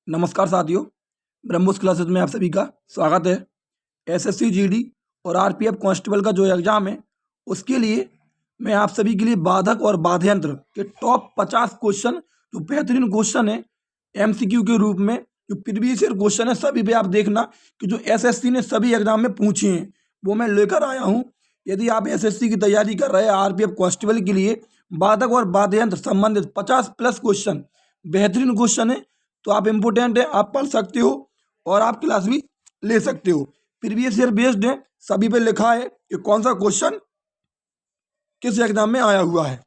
नमस्कार साथियों, ब्रह्मोस क्लासेस में आप सभी का स्वागत है। एसएससी जीडी और आरपीएफ कांस्टेबल का जो एग्ज़ाम है उसके लिए मैं आप सभी के लिए बाधक और बाधयंत्र के टॉप 50 क्वेश्चन जो बेहतरीन क्वेश्चन है एमसीक्यू के रूप में, जो प्रीवियस ईयर क्वेश्चन है सभी पे आप देखना कि जो एसएससी ने सभी एग्जाम में पूछे हैं वो मैं लेकर आया हूँ। यदि आप एसएससी की तैयारी कर रहे हैं आरपीएफ कांस्टेबल के लिए बाधक और बाधयंत्र संबंधित 50+ क्वेश्चन बेहतरीन क्वेश्चन है, तो आप इम्पोर्टेंट है, आप पढ़ सकते हो और आप क्लास भी ले सकते हो। प्रीवियस ईयर बेस्ड है, सभी पे लिखा है कि कौन सा क्वेश्चन किस एग्जाम में आया हुआ है।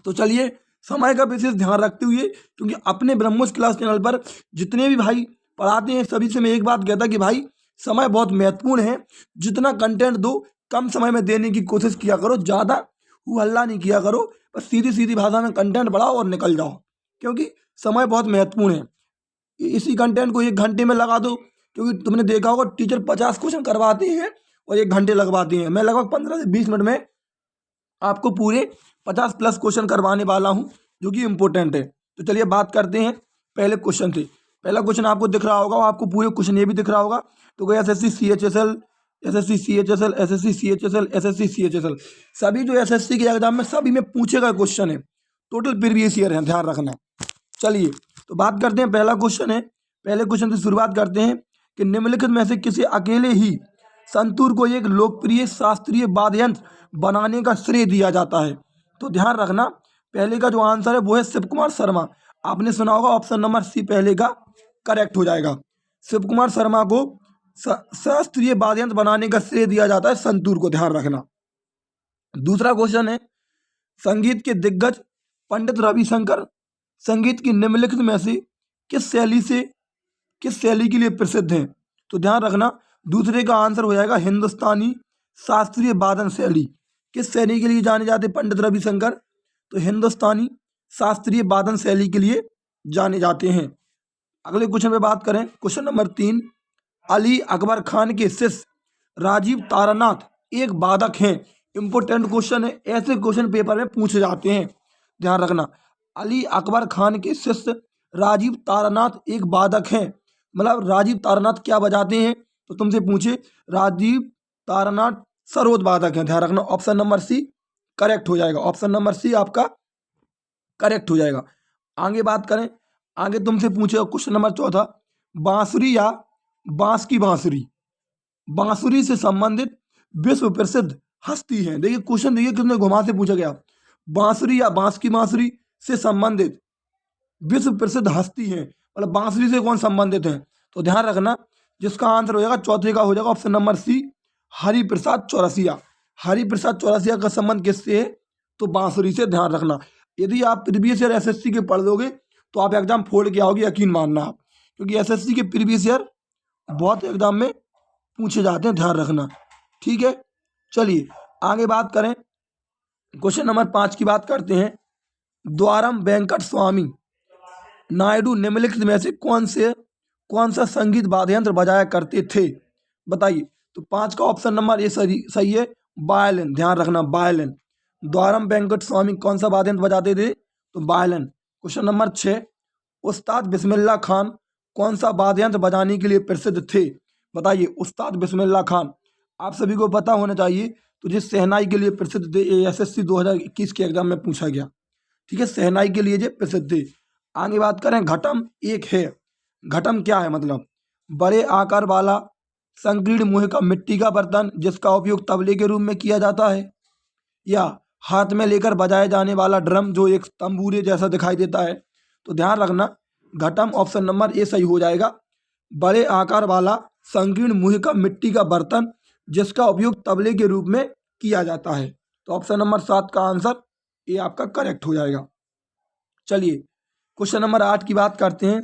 तो चलिए समय का विशेष ध्यान रखते हुए, क्योंकि अपने ब्रह्मोस क्लास चैनल पर जितने भी भाई पढ़ाते हैं सभी से मैं एक बात कहता कि भाई समय बहुत महत्वपूर्ण है। जितना कंटेंट दो कम समय में देने की कोशिश किया करो, ज़्यादा हल्ला नहीं किया करो, बस सीधी सीधी भाषा में कंटेंट बढ़ाओ और निकल जाओ, क्योंकि समय बहुत महत्वपूर्ण है। इसी कंटेंट को 1 घंटे में लगा दो, क्योंकि तुमने देखा होगा टीचर 50 क्वेश्चन करवाते हैं और 1 घंटे लगवाते हैं। मैं लगभग 15 से 20 मिनट में आपको पूरे 50+ क्वेश्चन करवाने वाला हूं, जो कि इम्पोर्टेंट है। तो चलिए बात करते हैं पहले क्वेश्चन से। पहला क्वेश्चन आपको दिख रहा होगा, आपको पूरे क्वेश्चन ये भी दिख रहा होगा। तो कोई SSC CHSL, SSC CHSL, SSC CHSL, SSC CHSL, सभी जो एसएससी के एग्जाम में सभी में पूछे गए क्वेश्चन है, टोटल प्रीवियस ईयर है, ध्यान रखना। चलिए तो बात करते हैं, पहला क्वेश्चन है। पहले क्वेश्चन से शुरुआत करते हैं कि निम्नलिखित में से किसी अकेले ही संतूर को एक लोकप्रिय शास्त्रीय वाद्य यंत्र बनाने का श्रेय दिया जाता है। तो ध्यान रखना, पहले का जो आंसर है वो है शिव कुमार शर्मा। आपने सुना होगा, ऑप्शन नंबर सी पहले का करेक्ट हो जाएगा। शिव कुमार शर्मा को शास्त्रीय वाद्य यंत्र बनाने का श्रेय दिया जाता है संतूर को, ध्यान रखना। दूसरा क्वेश्चन है, संगीत के दिग्गज पंडित रविशंकर संगीत की निम्नलिखित में से किस शैली के लिए प्रसिद्ध हैं। तो ध्यान रखना, दूसरे का आंसर हो जाएगा हिंदुस्तानी शास्त्रीय वादन शैली। किस शैली के लिए जाने जाते पंडित रविशंकर? तो हिंदुस्तानी शास्त्रीय वादन शैली के लिए जाने जाते हैं। अगले क्वेश्चन पे बात करें, क्वेश्चन नंबर 3, अली अकबर खान के शिष्य राजीव तारानाथ एक वादक हैं। इंपोर्टेंट क्वेश्चन है, ऐसे क्वेश्चन पेपर में पूछे जाते हैं, ध्यान रखना। अली अकबर खान के शिष्य राजीव तारानाथ एक वादक हैं, मतलब राजीव तारानाथ क्या बजाते हैं? तो तुमसे पूछे, राजीव तारानाथ सरोद वादक हैं, ध्यान रखना। ऑप्शन नंबर सी करेक्ट हो जाएगा, ऑप्शन नंबर सी आपका करेक्ट हो जाएगा। आगे बात करें, आगे तुमसे पूछे क्वेश्चन नंबर 14, बांसुरी या बांस की बांसुरी, बांसुरी से संबंधित विश्व प्रसिद्ध हस्ती है। देखिए क्वेश्चन, देखिए कितने घुमा से पूछा गया। बांसुरी या बांस की बांसुरी से संबंधित विश्व प्रसिद्ध हस्ती है, मतलब बांसुरी से कौन संबंधित है? तो ध्यान रखना, जिसका आंसर हो जाएगा चौथे का हो जाएगा option number C, Hariprasad Chaurasia. Hariprasad Chaurasia का संबंध किससे है? तो बांसुरी से, ध्यान रखना। यदि आप प्रीवियस ईयर एसएससी के पढ़ लोगे तो आप एग्जाम फोड़ के आओगे, यकीन मानना आप, क्योंकि एसएससी के प्रीवियस ईयर बहुत एग्जाम में पूछे जाते हैं, ध्यान रखना, ठीक है। चलिए आगे बात करें, क्वेश्चन नंबर 5 की बात करते हैं। द्वारम वेंकट स्वामी नायडू निम्नलिखित में से कौन सा संगीत वाद्य यंत्र बजाया करते थे? बताइए। तो 5 का ऑप्शन नंबर ए सही है, वायलिन, ध्यान रखना, वायलिन। द्वारम वेंकट स्वामी कौन सा वाद्य यंत्र बजाते थे? तो वायलिन। क्वेश्चन नंबर 6, उस्ताद बिस्मिल्लाह खान कौन सा वाद्य यंत्र बजाने के लिए प्रसिद्ध थे? बताइए। उस्ताद बिस्मिल्लाह खान आप सभी को पता होना चाहिए, तो जिस शहनाई के लिए प्रसिद्ध थे, एसएससी 2021 के एग्जाम में पूछा गया, ठीक है, शहनाई के लिए जो प्रसिद्ध थे। आगे बात करें, घटम एक है, घटम क्या है? मतलब बड़े आकार वाला संकीर्ण मुंह का मिट्टी का बर्तन जिसका उपयोग तबले के रूप में किया जाता है, या हाथ में लेकर बजाए जाने वाला ड्रम जो एक तंबूरे जैसा दिखाई देता है। तो ध्यान रखना, घटम ऑप्शन नंबर ए सही हो जाएगा। बड़े आकार वाला संकीर्ण मुंह का मिट्टी का बर्तन जिसका उपयोग तबले के रूप में किया जाता है। तो ऑप्शन नंबर 7 का आंसर ये आपका करेक्ट हो जाएगा। चलिए क्वेश्चन नंबर 8 की बात करते हैं।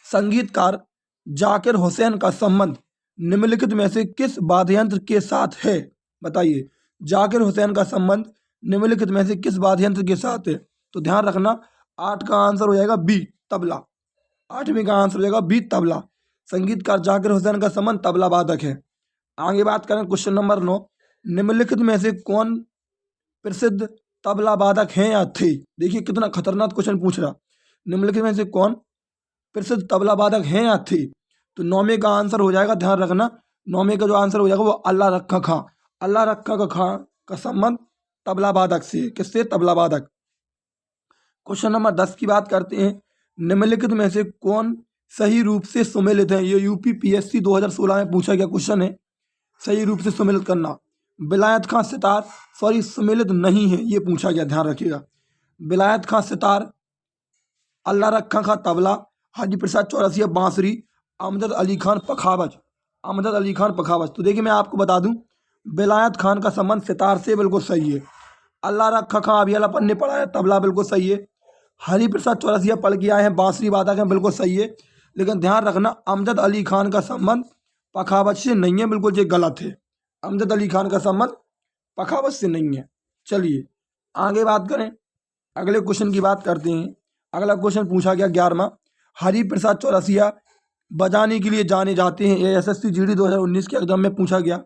संगीतकार जाकिर हुसैन का संबंध निम्नलिखित में से किस वाद्य यंत्र के साथ है? बताइए। जाकिर हुसैन का संबंध निम्नलिखित में से किस वाद्य यंत्र के साथ है? तो ध्यान रखना, 8 का आंसर हो जाएगा बी, तबला। 8वें का आंसर हो जाएगा बी, तबला। संगीतकार जाकिर हुसैन का संबंध तबला वादक है। आगे बात करें, क्वेश्चन नंबर 9, निम्नलिखित में से कौन प्रसिद्ध तबला वादक हैं या थे? देखिए कितना खतरनाक क्वेश्चन पूछ रहा। निम्नलिखित में से कौन प्रसिद्ध तबला वादक हैं या थे? तो 9वें का आंसर हो जाएगा, ध्यान रखना, 9वें का जो आंसर हो जाएगा वो अल्लाह रखा खां। अल्लाह रखा खां का संबंध तबला वादक से, किससे? तबला वादक। क्वेश्चन नंबर 10 की बात करते हैं। निम्नलिखित में से कौन सही रूप से सुमेलित है? ये यूपीपीएससी 2016 में पूछा गया क्वेश्चन है, सही रूप से सुमेलित करना। विलायत खां सितार, सॉरी सुमेलित नहीं है, ये पूछा गया, ध्यान रखिएगा। विलायत खां सितार, अल्लाह रखा खां तबला, हाजी प्रसाद चौरसिया बांसुरी, अमजद अली खान पखावज, अमजद अली खान पखावज। तो देखिए मैं आपको बता दूं, विलायत खान का संबंध सितार से बिल्कुल सही है। अल्लाह रखा खां अभी अपन ने पढ़ा है, तबला बिल्कुल सही है। हरि प्रसाद चौरसिया पढ़ के आए हैं, बांसुरी वादक हैं, बिल्कुल सही है। लेकिन ध्यान रखना, अमजद अली खान का संबंध पखावज से नहीं है, बिल्कुल ये गलत है। अमजद अली खान का संबंध पखावज से नहीं है। चलिए आगे बात करें, अगले क्वेश्चन की बात करते हैं। अगला क्वेश्चन पूछा गया 11वां। हरि प्रसाद चौरसिया बजाने के लिए जाने जाते हैं, ये एसएससी जीडी 2019 के एग्जाम में पूछा गया।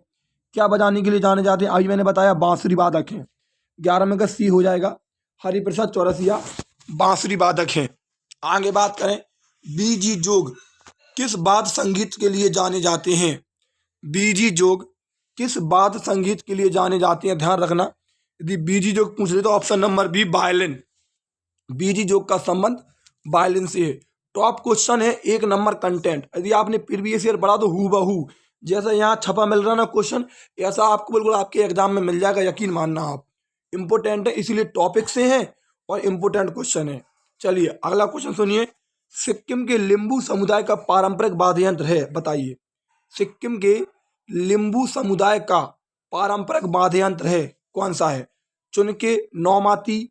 क्या बजाने के लिए जाने जाते हैं? अभी मैंने बताया बांसुरी वादक हैं। 11 का सी हो जाएगा, हरि प्रसाद चौरसिया बांसुरी वादक हैं। आगे बात करें, बीजी जोग किस वाद्य संगीत के लिए जाने जाते हैं? बीजी जोग किस वाद्य संगीत के लिए जाने जाते हैं? ध्यान रखना, यदि बीजी जोग पूछ रहे तो ऑप्शन नंबर बी वायलिन। बीजी जोग का संबंध वायलिन से है। टॉप क्वेश्चन है, 1 नंबर कंटेंट। यदि आपने प्रीवियस ईयर पढ़ा तो हूबहू जैसा यहाँ छपा मिल रहा ना क्वेश्चन, ऐसा आपको बिल्कुल आपके एग्जाम में मिल जाएगा, यकीन मानना आप। इंपोर्टेंट है, इसीलिए टॉपिक से है और इम्पोर्टेंट क्वेश्चन है। चलिए अगला क्वेश्चन सुनिए। सिक्किम के लिम्बू समुदाय का पारंपरिक वाद्य यंत्र है, बताइए। सिक्किम के लिम्बू समुदाय का पारंपरिक वाद्य यंत्र है, कौन सा है? चुनके, नौमाती,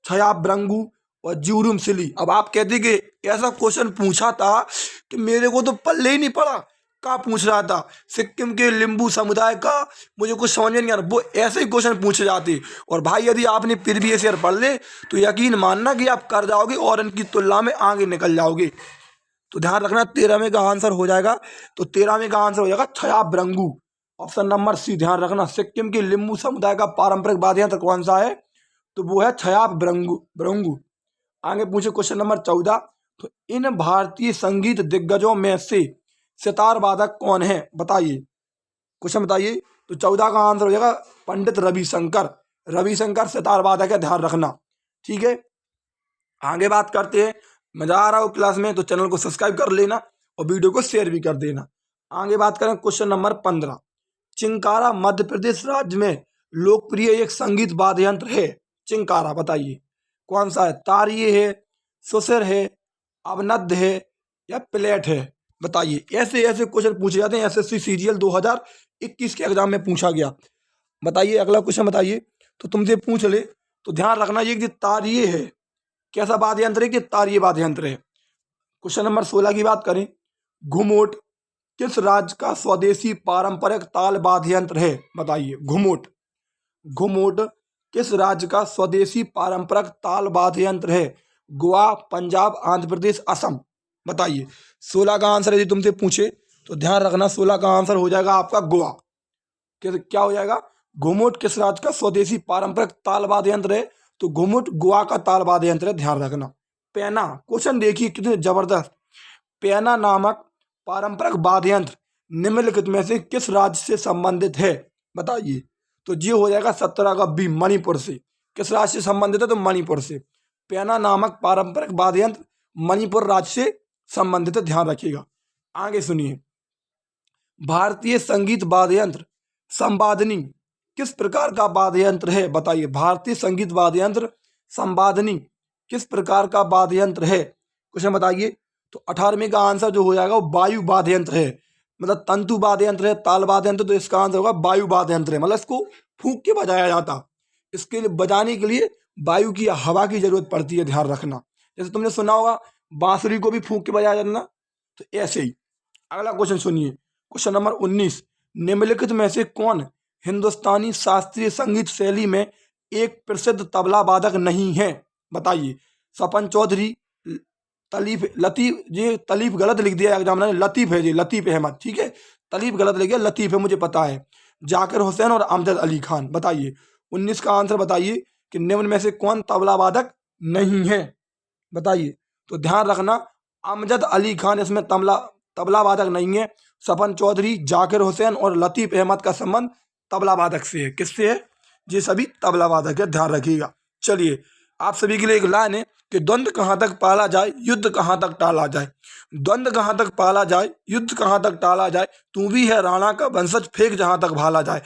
छयाब्रंगू और ज्यूरुम सिली। अब आप कहते कि ऐसा क्वेश्चन पूछा था कि मेरे को तो पल्ले ही नहीं पड़ा, क्या पूछ रहा था? सिक्किम के लिम्बू समुदाय का, मुझे कुछ समझ में नहीं आ रहा। वो ऐसे ही क्वेश्चन पूछे जाते। और भाई यदि आपने प्रीवियस ईयर पढ़ ले तो यकीन मानना कि आप कर जाओगे और इनकी तुलना में आगे निकल जाओगे। तो ध्यान रखना, 13वें का आंसर हो जाएगा, तो 13वें का आंसर हो जाएगा छयाब्रंगू, ऑप्शन नंबर सी। ध्यान रखना, सिक्किम के लिम्बू समुदाय का पारंपरिक वाद्य यंत्र कौन सा है? तो वो है छयाब्रंगू। आगे पूछे क्वेश्चन नंबर 14। तो इन भारतीय संगीत दिग्गजों में से सितार वादक कौन है? बताइए, क्वेश्चन बताइए। तो 14 का आंसर हो जाएगा पंडित रविशंकर। रविशंकर सितार वादक है, ध्यान रखना, ठीक है। आगे बात करते हैं। मजा आ रहा हो क्लास में तो चैनल को सब्सक्राइब कर लेना और वीडियो को शेयर भी कर देना। आगे बात करें क्वेश्चन नंबर 15। चिंकारा मध्य प्रदेश राज्य में लोकप्रिय एक संगीत वाद्य यंत्र है। चिंकारा बताइए कौन सा है? तारिये है, सुसिर है, अवनद्ध है या प्लेट है? बताइए। ऐसे ऐसे क्वेश्चन पूछे जाते हैं, एसएससी सीजीएल 2021 के एग्जाम में पूछा गया। बताइए अगला क्वेश्चन बताइए। तो तुमसे पूछ ले तो ध्यान रखना, ये कि तारिये है, कैसा वाद्य यंत्र है? कि तारिये वाद्य यंत्र है। क्वेश्चन नंबर 16 की बात करें। घुमोट किस राज्य का स्वदेशी पारंपरिक ताल वाद्य यंत्र है? बताइए। घुमोट किस राज्य का स्वदेशी पारंपरिक ताल वाद्य यंत्र है? गोवा, पंजाब, आंध्र प्रदेश, असम। बताइए। 16 का आंसर यदि तुमसे पूछे तो ध्यान रखना, 16 का आंसर हो जाएगा आपका गोवा। क्या हो जाएगा? घुमोट किस राज्य का स्वदेशी पारंपरिक ताल वाद्य यंत्र है? तो घुमुट गोवा का ताल वाद्य यंत्र है, ध्यान रखना। पैना, क्वेश्चन देखिए कितने जबरदस्त। पैना नामक पारंपरिक वाद्य यंत्र निम्नलिखित में से किस राज्य से संबंधित है? बताइए। तो ये हो जाएगा 17 का बी, मणिपुर से। किस राज्य से संबंधित है? तो मणिपुर से। पैना नामक पारंपरिक वाद्य यंत्र मणिपुर राज्य से संबंधित है, ध्यान रखिएगा। आगे सुनिए। भारतीय संगीत वाद्य यंत्र संवादनी किस प्रकार का वाद्य यंत्र है? बताइए। भारतीय संगीत वाद्य यंत्र संवादनी किस प्रकार का वाद्य यंत्र है? क्वेश्चन बताइए। तो 18वें का आंसर जो हो जाएगा वो वायु वाद्य यंत्र है। मतलब तंतु वाद्य यंत्र है, ताल वाद्य यंत्र, तो इसका आंसर होगा वायु वाद्य यंत्र है। मतलब इसको फूंक के बजाया जाता, इसके लिए बजाने के लिए वायु की, हवा की जरूरत पड़ती है, ध्यान रखना। जैसे तुमने सुना होगा बांसुरी को भी फूंक के बजाया जाता, तो ऐसे ही। अगला क्वेश्चन सुनिए, क्वेश्चन नंबर 19। निम्नलिखित में से कौन हिंदुस्तानी शास्त्रीय संगीत शैली में एक प्रसिद्ध तबला वादक नहीं है? बताइए। सपन चौधरी, तलीफ, लतीफ, ये तलीफ गलत लिख दिया एग्जामिनर ने, लतीफ है जी, लतीफ अहमद, ठीक है। तलीफ गलत लिख गया, लतीफ है, मुझे पता है। जाकिर हुसैन और अमजद अली खान। बताइए। 19 का आंसर बताइए कि निम्न में से कौन तबला वादक नहीं है? बताइए। तो ध्यान रखना, अमजद अली खान, इसमें तबला तबला वादक नहीं है। सपन चौधरी, जाकिर हुसैन और लतीफ़ अहमद का संबंध तबला वादक से है। किससे है? ये सभी तबला वादक है, ध्यान रखिएगा। चलिए, आप सभी के लिए एक लाइन है कि द्वंद्व कहाँ तक पाला जाए, युद्ध कहाँ तक टाला जाए। द्वंद्व कहाँ तक पाला जाए, युद्ध कहाँ तक टाला जाए, तू भी है राणा का वंशज, फेंक जहाँ तक भाला जाए।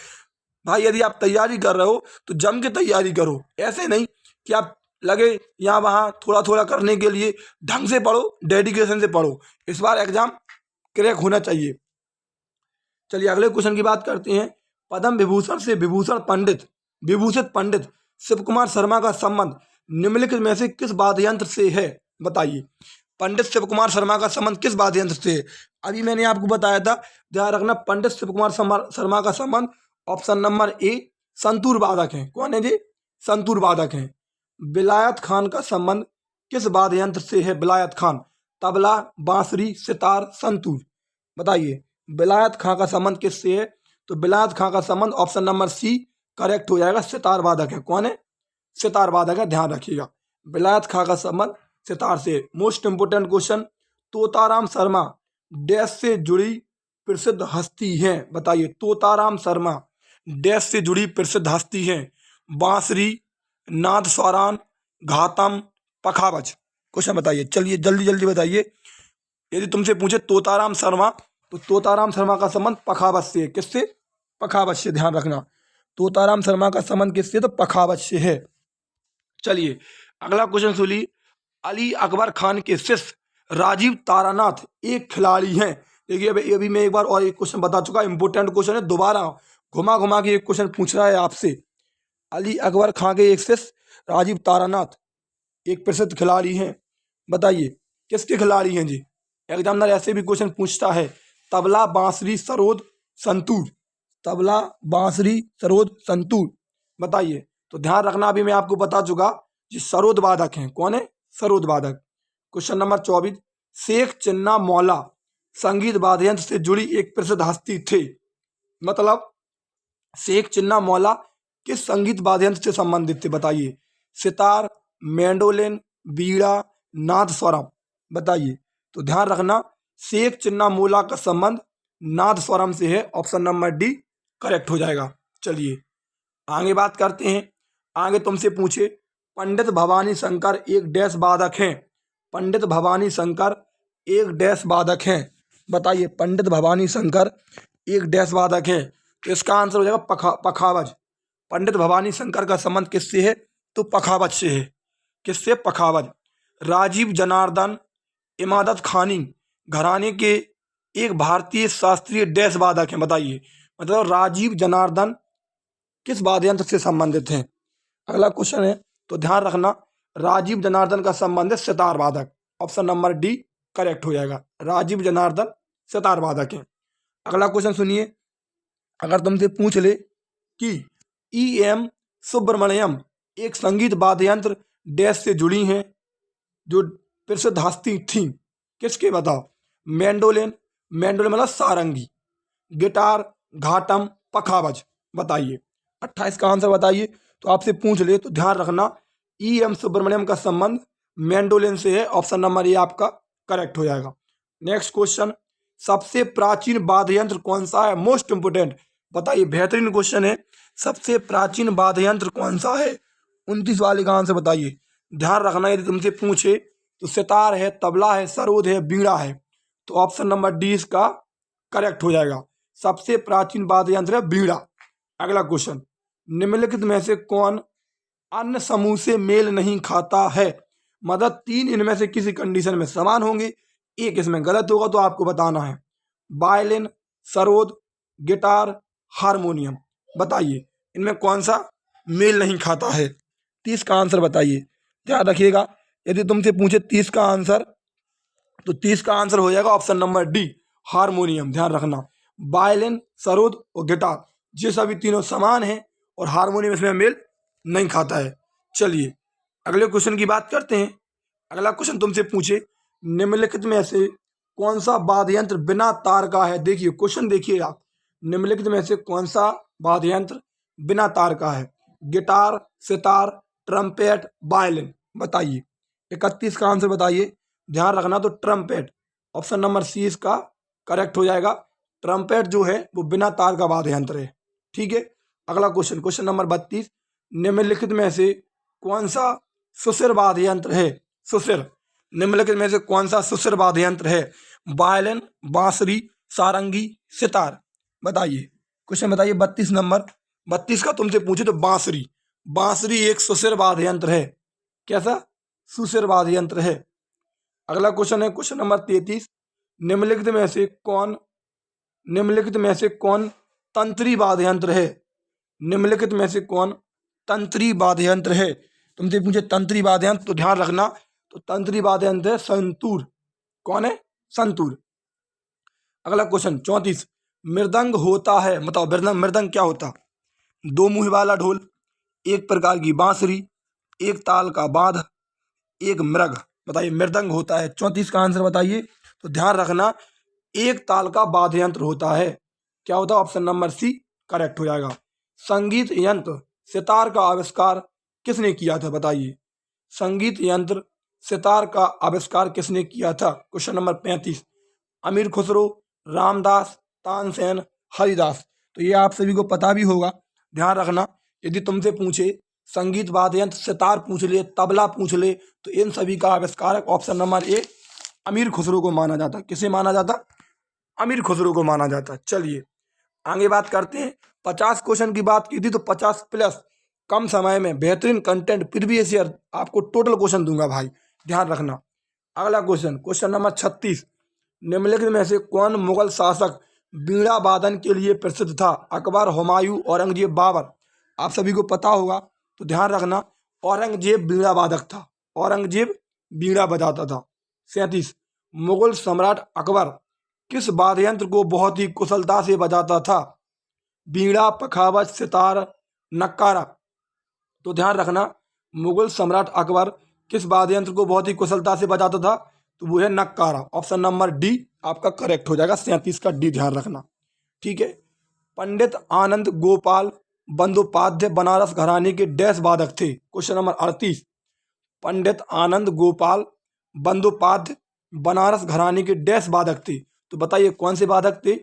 भाई, यदि आप तैयारी कर रहे हो तो जम के तैयारी करो, ऐसे नहीं कि आप लगे यहाँ वहाँ थोड़ा थोड़ा करने के लिए। ढंग से पढ़ो, डेडिकेशन से पढ़ो, इस बार एग्जाम क्रैक होना चाहिए। चलिए, अगले क्वेश्चन की बात करते हैं। पद्म विभूषण से विभूषित पंडित शिव कुमार शर्मा का संबंध निम्नलिखित में से किस वाद्य यंत्र से है? बताइए। पंडित शिव कुमार शर्मा का संबंध किस वाद्य यंत्र से है? अभी मैंने आपको बताया था, ध्यान रखना। पंडित शिव कुमार शर्मा का संबंध ऑप्शन नंबर ए संतूर वादक है। कौन है जी? संतूर वादक है। विलायत खान का संबंध किस वाद्य यंत्र से है? विलायत खान तबला, बांसुरी, सितार, संतूर। बताइए, विलायत खां का संबंध किससे है? तो विलायत खां का संबंध ऑप्शन नंबर सी करेक्ट हो जाएगा, सितार वादक है। कौन है? सितार वादक है, ध्यान रखिएगा। विलायत खां का संबंध सितार से। Most important question, Totaram Sharma dash से जुड़ी प्रसिद्ध हस्ती है। बताइए, तोताराम शर्मा डैश से जुड़ी प्रसिद्ध हस्ती है? बांसुरी, नादस्वरान, घातम, पखावज। क्वेश्चन बताइए, चलिए जल्दी जल्दी बताइए। यदि तुमसे पूछे तोताराम शर्मा, तो तोताराम शर्मा का संबंध पखावज से। किससे? पखावज से, ध्यान रखना। तोताराम शर्मा का संबंध किससे? तो पखावज से है। चलिए, अगला क्वेश्चन सुनिए। अली अकबर खान के शिष्य राजीव तारानाथ एक खिलाड़ी हैं। देखिए, अभी मैं एक बार और एक क्वेश्चन बता चुका, इंपोर्टेंट क्वेश्चन है, दोबारा घुमा घुमा के एक क्वेश्चन पूछ रहा है आपसे। अली अकबर खान के एक शिष्य राजीव तारानाथ एक प्रसिद्ध खिलाड़ी हैं। बताइए, किसके खिलाड़ी हैं जी? एग्जामिनर ऐसे भी क्वेश्चन पूछता है। तबला, बांसुरी, सरोद, संतूर। तबला, बांसुरी, सरोद, संतूर। बताइए, तो ध्यान रखना, अभी मैं आपको बता चुका, ये सरोद वादक हैं। कौन है? सरोद वादक। क्वेश्चन नंबर 24, शेख चिन्ना मौला संगीत वाद्य यंत्र से जुड़ी एक प्रसिद्ध हस्ती थे। मतलब शेख चिन्ना मौला किस संगीत वाद्य यंत्र से संबंधित थे? बताइए। सितार, मैंडोलिन, बीड़ा, नादस्वरम। बताइए, तो ध्यान रखना, शेख चिन्ना मौला का संबंध नादस्वरम से है। ऑप्शन नंबर डी करेक्ट हो जाएगा। चलिए, आगे बात करते हैं। आगे तुमसे पूछे, पंडित भवानी शंकर एक डैश वादक हैं। पंडित भवानी शंकर एक डैश वादक हैं। बताइए, पंडित भवानी शंकर एक डैश वादक है। तो इसका आंसर हो जाएगा पखावज। पंडित भवानी शंकर का संबंध किससे है? तो पखावज से है। किससे? पखावज। राजीव जनार्दन इमादत खानी घराने के एक भारतीय शास्त्रीय डैश वादक हैं। बताइए, मतलब राजीव जनार्दन किस वाद्य यंत्र से संबंधित हैं? अगला क्वेश्चन है, तो ध्यान रखना, राजीव जनार्दन का संबंध है सितार वादक। ऑप्शन नंबर डी करेक्ट हो जाएगा। राजीव जनार्दन सितार वादक हैं। अगला क्वेश्चन सुनिए। अगर तुमसे पूछ ले कि E.M. सुब्रमण्यम एक संगीत वाद्य यंत्र डैश से जुड़ी हैं जो प्रसिद्ध हस्ती थी, किसके? बताओ। मैंडोलिन, मैंडोलिन मतलब सारंगी, गिटार, घाटम, पखावज। बताइए, 28 का आंसर बताइए। तो आपसे पूछ ले तो ध्यान रखना, E.M. सुब्रमण्यम का संबंध मैंडोलिन से है। ऑप्शन नंबर ए आपका करेक्ट हो जाएगा। नेक्स्ट क्वेश्चन, सबसे प्राचीन वाद्य यंत्र कौन सा है? Most important. बताइए, बेहतरीन क्वेश्चन है। सबसे प्राचीन वाद्य यंत्र कौन सा है? 29 वाले का आंसर बताइए। ध्यान रखना, यदि तुमसे पूछे तो सितार है, तबला है, सरोद है, बीड़ा है। तो ऑप्शन नंबर डी इसका करेक्ट हो जाएगा। सबसे प्राचीन वाद्य यंत्र है बीड़ा। अगला क्वेश्चन, निम्नलिखित में से कौन अन्य समूह से मेल नहीं खाता है? मतलब 3 इनमें से किसी कंडीशन में समान होंगे, एक इसमें गलत होगा, तो आपको बताना है। Violin, sarod, guitar, harmonium. बताइए, इनमें कौन सा मेल नहीं खाता है? 30 का आंसर बताइए। ध्यान रखिएगा, यदि तुमसे पूछे 30 का आंसर, तो 30 का आंसर हो जाएगा ऑप्शन नंबर डी हारमोनियम। ध्यान रखना, वायलिन, सरोद और गिटार ये सभी तीनों समान हैं और हारमोनियम इसमें मेल नहीं खाता है। चलिए, अगले क्वेश्चन की बात करते हैं। अगला क्वेश्चन तुमसे पूछे, निम्नलिखित में से कौन सा वाद्य यंत्र बिना तार का है? देखिए, क्वेश्चन देखिए आप, निम्नलिखित में से कौन सा वाद्य यंत्र बिना तार का है? Guitar, sitar, trumpet, violin. बताइए, 31 का आंसर बताइए। ध्यान रखना, तो ट्रम्पेट, ऑप्शन नंबर सी इसका करेक्ट हो जाएगा। ट्रम्पेट जो है वो बिना तार का वाद्य यंत्र है। ठीक है, अगला क्वेश्चन, क्वेश्चन नंबर 32, निम्नलिखित में से कौन सा सुशिर वाद्य यंत्र है? सुशिर, निम्नलिखित में से कौन सा सुशिर वाद्य यंत्र है? वायलिन, बांसुरी, सारंगी, सितार। बताइए, क्वेश्चन बताइए 32 नंबर। 32 का तुमसे पूछे तो बांसुरी, बांसुरी एक सुशिर वाद्य यंत्र है। कैसा? सुशिर वाद्य यंत्र है। अगला क्वेश्चन है क्वेश्चन नंबर 33, निम्नलिखित में से कौन तंत्री वाद्य यंत्र है? निम्नलिखित में से कौन तंत्री वाद्य यंत्र है? तुमसे पूछे तंत्री वाद्य यंत्र तो ध्यान रखना, तो तंत्री वाद्य यंत्र है संतूर। कौन है? संतूर। अगला क्वेश्चन 34, मृदंग होता है, बताओ मृदंग क्या होता? दो मुंह वाला ढोल, एक प्रकार की बांसुरी, एक ताल का बांध, एक मृग। बताइए, मृदंग होता है। 34 का आंसर बताइए। तो ध्यान रखना, एक ताल का वाद्य यंत्र होता है। क्या होता है? ऑप्शन नंबर सी करेक्ट हो जाएगा। संगीत यंत्र सितार का आविष्कार किसने किया था? बताइए, संगीत यंत्र सितार का आविष्कार किसने किया था? क्वेश्चन नंबर 35, अमीर खुसरो, रामदास, तानसेन, हरिदास। तो ये आप सभी को पता भी होगा। ध्यान रखना, यदि तुमसे पूछे संगीत वाद्य यंत्र, सितार पूछ ले, तबला पूछ ले, तो इन सभी का आविष्कारक ऑप्शन नंबर ए अमीर खुसरो को माना जाता। किसे माना जाता? अमीर खुसरो को माना जाता। चलिए आगे बात करते हैं। 50 क्वेश्चन की बात की थी, तो 50 प्लस कम समय में बेहतरीन कंटेंट प्रीवियस ईयर आपको टोटल क्वेश्चन दूंगा भाई, ध्यान रखना। अगला क्वेश्चन, क्वेश्चन नंबर 36, निम्नलिखित में से कौन मुगल शासक बीड़ा वादन के लिए प्रसिद्ध था? अकबर, हुमायूं, औरंगजेब, बाबर। आप सभी को पता होगा, तो ध्यान रखना, औरंगजेब बीड़ा वादक था, औरंगजेब बीड़ा बजाता था। 37, मुगल सम्राट अकबर किस वाद्य यंत्र को बहुत ही कुशलता से बजाता था? बीड़ा, पखावज, सितार, नक्कारा। तो ध्यान रखना, मुगल सम्राट अकबर किस वाद्य यंत्र को बहुत ही कुशलता से बजाता था? तो वो है नक्कारा। ऑप्शन नंबर डी आपका करेक्ट हो जाएगा। 37 का डी ध्यान रखना। ठीक है, पंडित आनंद गोपाल बंदोपाध्याय बनारस घराने के डैश वादक थे? क्वेश्चन नंबर 38, पंडित आनंद गोपाल बंदोपाध्याय बनारस घराने के डैश वादक थे? तो बताइए कौन से वादक थे?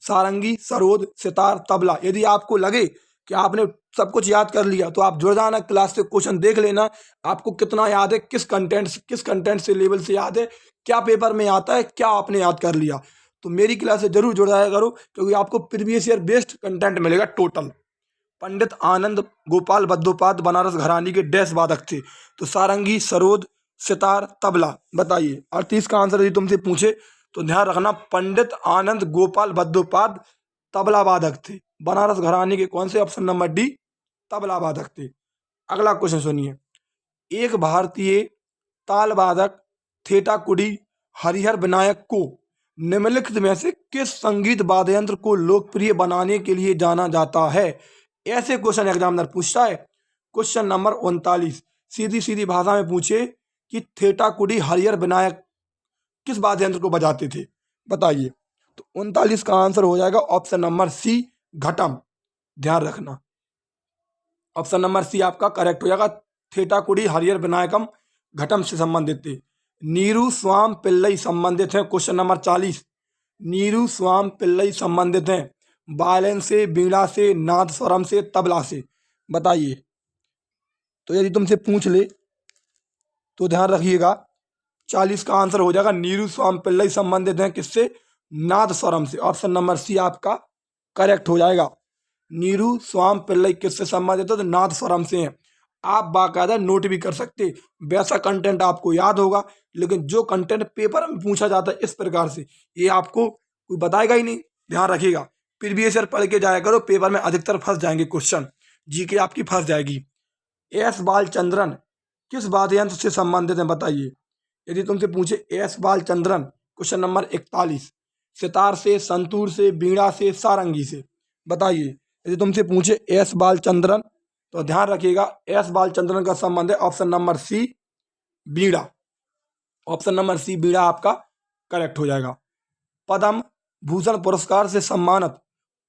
सारंगी, सरोद, सितार, तबला। यदि आपको लगे कि आपने सब कुछ याद कर लिया, तो आप जुड़ जाना, क्लास से क्वेश्चन देख लेना, आपको कितना याद है, किस कंटेंट से लेवल से याद है, क्या पेपर में आता है, क्या आपने याद कर लिया। तो मेरी क्लास से जरूर जुड़ जाया करो, क्योंकि आपको प्रीवियस ईयर बेस्ड कंटेंट मिलेगा टोटल। पंडित आनंद गोपाल बंदोपाध्याय बनारस घराने के डैश वादक थे? तो सारंगी, सरोद, सितार, तबला। बताइए, 38 का आंसर यदि तुमसे पूछे तो ध्यान रखना, पंडित आनंद गोपाल बंदोपाध्याय तबला वादक थे। बनारस घराने के कौन से? ऑप्शन नंबर डी तबला वादक थे। अगला क्वेश्चन सुनिए, एक भारतीय ताल वादक थेटा कुडी हरिहर विनायक को निम्नलिखित में से किस संगीत वाद्य यंत्र को लोकप्रिय बनाने के लिए जाना जाता है? ऐसे क्वेश्चन एग्जामिनर पूछता है। क्वेश्चन नंबर 39, सीधी सीधी भाषा में पूछे कि थेटा कुडी हरिहर विनायक किस वाद्य यंत्र को बजाते थे? बताइए। तो 39 का आंसर हो जाएगा ऑप्शन नंबर सी घटम। ध्यान रखना, ऑप्शन नंबर सी आपका करेक्ट हो जाएगा। थेटा कुडी हरिहर विनायकम घटम से संबंधित थे। नीरू स्वाम पिल्लई संबंधित हैं। क्वेश्चन नंबर 40, नीरू स्वाम पिल्लई संबंधित हैं वायलिन से, बीड़ा से, नादस्वरम से, तबला से। बताइए, तो यदि तुमसे पूछ ले तो ध्यान रखिएगा, 40 का आंसर हो जाएगा नीरू स्वाम पिल्लई संबंधित हैं किससे? नादस्वरम से। ऑप्शन नंबर सी आपका करेक्ट हो जाएगा। नीरू स्वाम पिल्लई किससे संबंधित है? तो नादस्वरम से हैं। आप बाकायदा नोट भी कर सकते, वैसा कंटेंट आपको याद होगा, लेकिन जो कंटेंट पेपर में पूछा जाता है इस प्रकार से, ये आपको कोई बताएगा ही नहीं। ध्यान रखिएगा, प्रीवियस ईयर पढ़ के जाया करो, पेपर में अधिकतर फंस जाएंगे क्वेश्चन, जीके आपकी फंस जाएगी। एस बालचंद्रन किस वाद्य यंत्र से संबंधित है? बताइए, यदि तुमसे पूछे S Balachandran, question number 41, sitar से, संतूर से, बीड़ा से, सारंगी से। बताइए, यदि तुमसे पूछे एस बालचंद्रन, तो ध्यान रखिएगा एस बालचंद्रन का संबंध है ऑप्शन नंबर सी बीड़ा। ऑप्शन नंबर सी बीड़ा आपका करेक्ट हो जाएगा। पद्म भूषण पुरस्कार से सम्मानित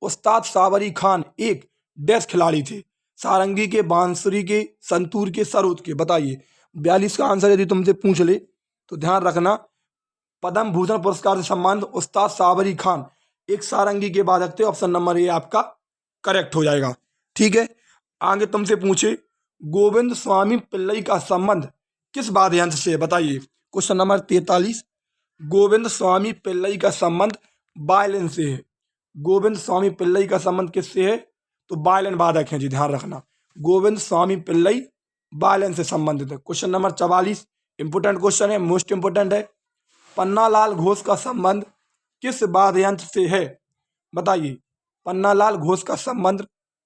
उस्ताद सावरी खान एक डैश खिलाड़ी थे? सारंगी के, बांसुरी के, संतूर के, सरोद के। बताइए, 42 का आंसर यदि तुमसे पूछ ले तो ध्यान रखना, पद्म भूषण पुरस्कार से सम्मानित उस्ताद साबरी खान एक सारंगी के वादक थे। ऑप्शन नंबर ए आपका करेक्ट हो जाएगा। ठीक है, आगे तुमसे पूछे गोविंद स्वामी पिल्लई का संबंध किस वाद्य यंत्र से है, बताइए। क्वेश्चन नंबर 43, गोविंद स्वामी पिल्लई का संबंध वायलिन से है। गोविंद स्वामी पिल्लई का संबंध किससे है, तो वायलिन वादक हैं जी, ध्यान रखना। गोविंद स्वामी पिल्लई वायलिन से संबंधित है। क्वेश्चन नंबर 44 इंपोर्टेंट क्वेश्चन है, मोस्ट इंपोर्टेंट है। पन्नालाल घोष का संबंध किस वाद्य यंत्र से है, बताइए। पन्नालाल घोष का संबंध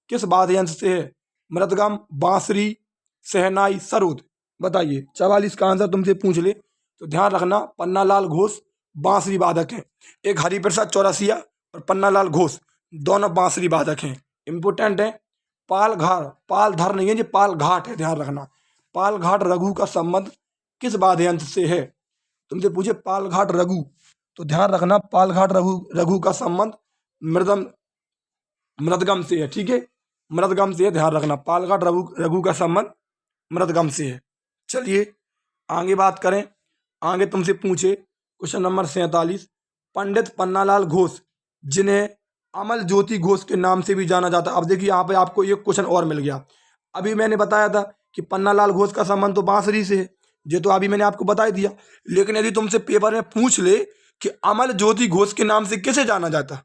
किस वाद्य यंत्र से है, मृदगम, बांसुरी, शहनाई, सरोद, बताइए। 44 का आंसर तुमसे पूछ ले तो ध्यान रखना, पन्नालाल घोष बांसुरी वादक हैं। एक हरिप्रसाद चौरसिया और पन्नालाल घोष दोनों बांसुरी वादक हैं, इंपोर्टेंट है। पालधर नहीं है जी, पालघाट है, ध्यान रखना। पालघाट रघु का संबंध किस वाद्य यंत्र से है, तुमसे पूछे पालघाट रघु तो ध्यान रखना, पालघाट रघु का संबंध मृदगम से है। ठीक है, मृदगम से है, ध्यान रखना। पालघाट रघु का संबंध मृदगम से है। चलिए आगे बात करें। आगे तुमसे पूछे क्वेश्चन नंबर 47, पंडित पन्नालाल घोष जिन्हें अमल ज्योति घोष के नाम से भी जाना जाता है। अब देखिए यहाँ पे आपको एक क्वेश्चन और मिल गया। अभी मैंने बताया था कि पन्नालाल घोष का संबंध तो बांसुरी से है, ये तो अभी मैंने आपको बता ही दिया। लेकिन यदि तुमसे पेपर में पूछ ले कि अमल ज्योति घोष के नाम से किसे जाना जाता,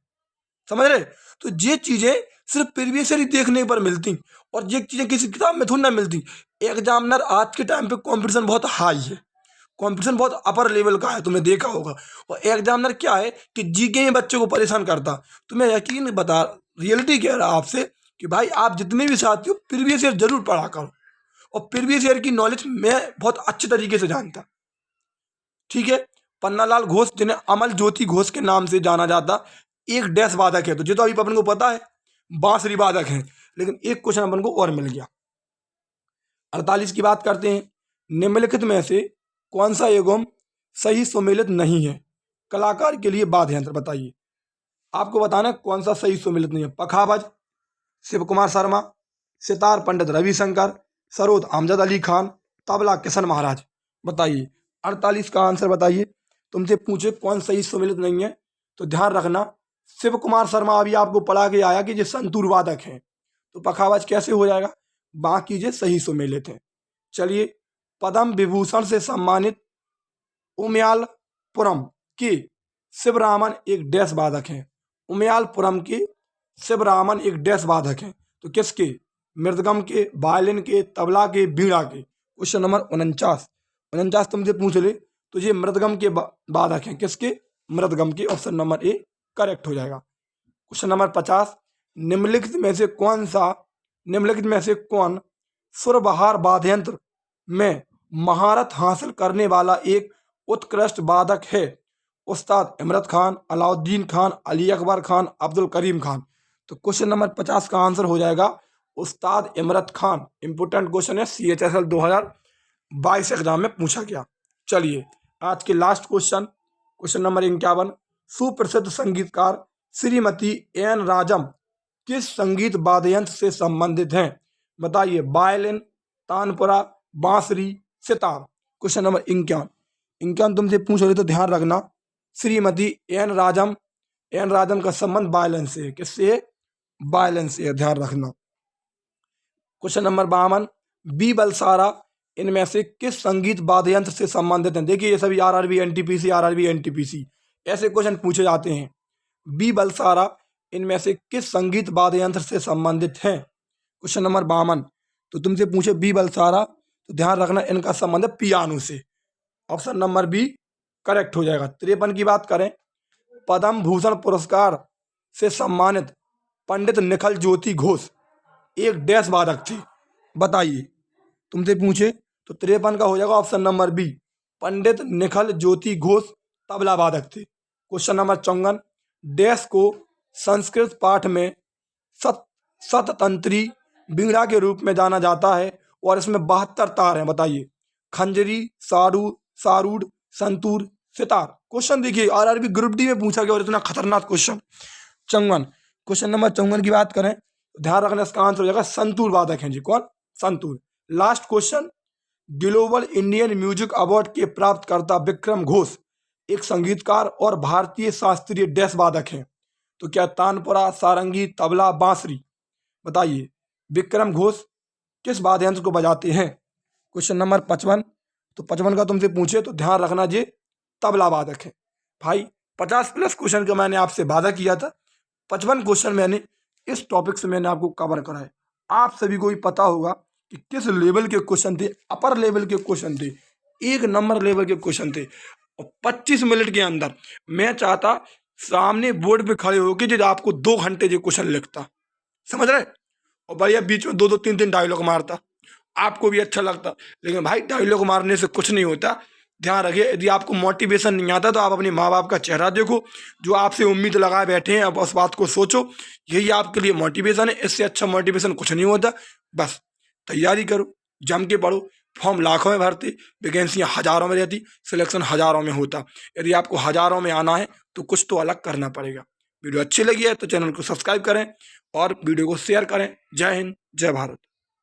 समझ रहे, तो ये चीजें सिर्फ प्रीवियस ईयर देखने पर मिलती और ये चीजें किसी किताब में थोड़ी ना मिलती। एग्जामिनर आज के टाइम पे कंपटीशन बहुत हाई है, कंपटीशन बहुत अपर लेवल का है, तुमने देखा होगा। और एग्जामिनर क्या है कि जीके में बच्चों को परेशान करता। तुम्हें यकीन बता, रियलिटी कह रहा आपसे कि भाई आप जितने भी साथी हो प्रीवियस ईयर जरूर पढ़ा करो, और प्रीवियस ईयर की नॉलेज मैं बहुत अच्छे तरीके से जानता। ठीक है, पन्नालाल घोष जिन्हें अमल ज्योति घोष के नाम से जाना जाता, एक डैश वादक है, तो ये तो अभी अपन को पता है बांसुरी वादक है। लेकिन एक क्वेश्चन अपन को और मिल गया। 48 की बात करते हैं, निम्नलिखित में से कौन सा युग्म सही सुमेलित नहीं है, कलाकार के लिए वाद्य यंत्र, बताइए। आपको बताना कौन सा सही सुमेलित नहीं है। पखावज शिव कुमार शर्मा, सितार पंडित रविशंकर, सरोद अमजद अली खान, तबला किशन महाराज, बताइए। 48 का आंसर बताइए। तुमसे पूछे कौन सही सुमेलित नहीं है, तो ध्यान रखना शिव कुमार शर्मा अभी आपको पढ़ा के आया कि ये संतूर वादक हैं, तो पखावज कैसे हो जाएगा, बाकी ये सही सुमेलित हैं। चलिए, पद्म विभूषण से सम्मानित उमयालपुरम के शिवरामन एक डैश वादक हैं। उमयालपुरम के शिवरामन एक डैश वादक हैं, तो किसके, मृदगम के, वायलिन के, तबला के, बीड़ा के। क्वेश्चन नंबर 49 तुमसे पूछ ले तो ये मृदगम के वादक हैं, किसके, मृदगम के। ऑप्शन नंबर ए करेक्ट हो जाएगा। क्वेश्चन नंबर 50, निम्नलिखित में से कौन सुरबहार वाद्य यंत्र में महारत हासिल करने वाला एक उत्कृष्ट वादक है, उस्ताद इमरत खान, अलाउद्दीन खान, अली अकबर खान, अब्दुल करीम खान। तो क्वेश्चन नंबर 50 का आंसर हो जाएगा उस्ताद इमरत खान। इंपोर्टेंट क्वेश्चन है, CHSL 2022 एग्जाम में पूछा गया। चलिए आज के लास्ट क्वेश्चन नंबर 51, सुप्रसिद्ध संगीतकार श्रीमती एन राजम किस संगीत वाद्य यंत्र से संबंधित हैं, बताइए। वायलिन, तानपुरा, बांसुरी, सितार। क्वेश्चन नंबर 51 तुमसे पूछ रहे तो ध्यान रखना, श्रीमती एन राजम का संबंध वायलिन से है, किससे, वायलिन से है, ध्यान रखना। क्वेश्चन नंबर 52, बी बलसारा इनमें से किस संगीत वाद्य यंत्र से संबंधित हैं। देखिए ये सभी RRB NTPC ऐसे क्वेश्चन पूछे जाते हैं। बी बलसारा इनमें से किस संगीत वाद्य यंत्र से संबंधित हैं। क्वेश्चन नंबर 52, तो तुमसे पूछे बी बलसारा तो ध्यान रखना इनका संबंध है पियानो से। ऑप्शन नंबर बी करेक्ट हो जाएगा। 53 की बात करें, पद्म भूषण पुरस्कार से सम्मानित पंडित निखल ज्योति घोष एक डैश वादक थे, बताइए। तुमसे पूछे तो 53 का हो जाएगा ऑप्शन नंबर बी, पंडित निखल ज्योति घोष तबला वादक थे। क्वेश्चन नंबर 54, डैश को संस्कृत पाठ में सततंत्री बीड़ा के रूप में जाना जाता है और इसमें 72 तार हैं, बताइए। खंजरी, सारूड, संतूर, सितार। क्वेश्चन देखिए RRB ग्रुप डी में पूछा गया और इतना खतरनाक क्वेश्चन। 54, क्वेश्चन नंबर 54 की बात करें तो ध्यान रखना इसका आंसर हो जाएगा संतूर वादक हैं जी, कौन, santoor. Last question, global Indian music award के प्राप्तकर्ता विक्रम घोष एक संगीतकार और भारतीय शास्त्रीय डैश वादक हैं। तो क्या तानपुरा, सारंगी, तबला, बांसुरी? बताइए विक्रम घोष किस वाद्य यंत्र को बजाते हैं? Question number 55। तो 55 का तुमसे पूछे तो ध्यान रखना जी, तबला वादक है। भाई 50+ क्वेश्चन का मैंने आपसे वादा किया था, 55 क्वेश्चन मैंने इस टॉपिक से मैंने आपको कवर कराए। आप सभी को भी पता होगा कि किस लेवल के क्वेश्चन थे, अपर लेवल के क्वेश्चन थे, 1 नंबर लेवल के क्वेश्चन थे। और 25 मिनट के अंदर मैं चाहता सामने बोर्ड पे खड़े होकर जो आपको 2 घंटे जो क्वेश्चन लिखता, समझ रहे? और भैया बीच में 2-2 3-3 डायलॉग मारता, आपको भी अच्छा लगता। लेकिन भाई डायलॉग मारने से कुछ नहीं होता। ध्यान रखिए, यदि आपको मोटिवेशन नहीं आता तो आप अपने माँ बाप का चेहरा देखो, जो आपसे उम्मीद लगाए बैठे हैं, अब उस बात को सोचो, यही आपके लिए मोटिवेशन है। इससे अच्छा मोटिवेशन कुछ नहीं होता। बस तैयारी करो, जम के पढ़ो। फॉर्म लाखों में भरते, वैकेंसियाँ हज़ारों में रहती, सिलेक्शन हज़ारों में होता। यदि आपको हज़ारों में आना है तो कुछ तो अलग करना पड़ेगा। वीडियो अच्छी लगी है तो चैनल को सब्सक्राइब करें और वीडियो को शेयर करें। जय हिंद, जय भारत।